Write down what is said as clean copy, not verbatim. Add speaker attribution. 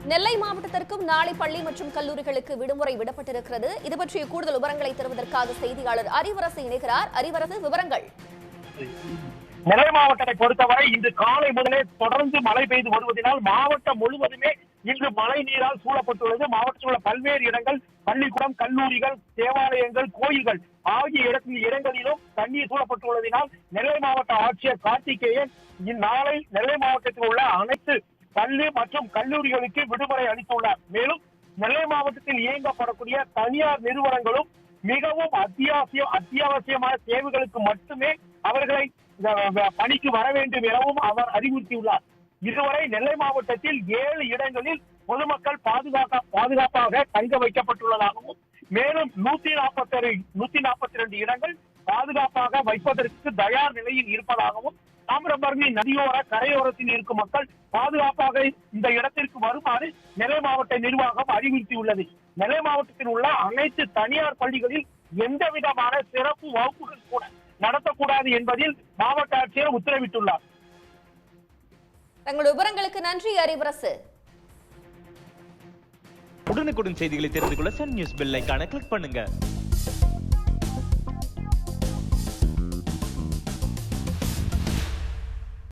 Speaker 1: நெல்லை மாவட்டத்திற்கும் நாளை பள்ளி மற்றும் கல்லூரிகளுக்கு விடுமுறை விடப்பட்டிருக்கிறது. இது பற்றிய கூடுதல் விவரங்களை தருவதற்காக செய்தியாளர் அறிவரசு இணைகிறார். அறிவரசு, விவரங்கள்.
Speaker 2: நெல்லை மாவட்டத்தை பொறுத்தவரை இன்று காலை முதலே தொடர்ந்து மழை பெய்து வருவதனால் மாவட்டம் முழுவதுமே இன்று மழை நீரால் சூழப்பட்டுள்ளது. மாவட்டத்தில் உள்ள பல்வேறு இடங்கள், பள்ளிக்கூடம், கல்லூரிகள், தேவாலயங்கள், கோயில்கள் ஆகிய இடங்களிலும் தண்ணீர் சூழப்பட்டுள்ளதினால் நெல்லை மாவட்ட ஆட்சியர் கார்த்திகேயன் இந்நாளை நெல்லை மாவட்டத்தில் உள்ள அனைத்து பள்ளி மற்றும் கல்லூரிகளுக்கு விடுமுறை அளித்துள்ளார். மேலும் நெல்லை மாவட்டத்தில் இயங்கப்படக்கூடிய தனியார் நிறுவனங்களும் மிகவும் அத்தியாவசியமான தேவைகளுக்கு மட்டுமே அவர்களை பணிக்கு வர வேண்டும் எனவும் அவர் அறிவுறுத்தியுள்ளார். இதுவரை நெல்லை மாவட்டத்தில் 7 இடங்களில் பொதுமக்கள் பாதுகாப்பாக தங்க வைக்கப்பட்டுள்ளதாகவும் மேலும் 142 இடங்கள் பாதுகாப்பாக வைப்பதற்கு தயார் நிலையில் இருப்பதாகவும் தாமிரபரணி நதியோர கரையோரத்தில் இருக்கும் மக்கள் பாதுகாப்பாக இந்த இடத்திற்கு வருமாறு நெல்லை மாவட்ட நிர்வாகம் அறிவுறுத்தியுள்ளது. நெல்லை மாவட்டத்தில் உள்ள அனைத்து தனியார் பள்ளிகளில் எந்த விதமான சிறப்பு வகுப்புகள் கூட நடத்தக்கூடாது என்பதில் மாவட்ட ஆட்சியர் உத்தரவிட்டுள்ளார்.
Speaker 1: தங்கள் விவரங்களுக்கு நன்றி அறிவரசு.
Speaker 3: உடனுக்குடன் செய்திகளை தெரிந்து கொள்ள சன் நியூஸ் பெல் ஐகானை கிளிக் பண்ணுங்க.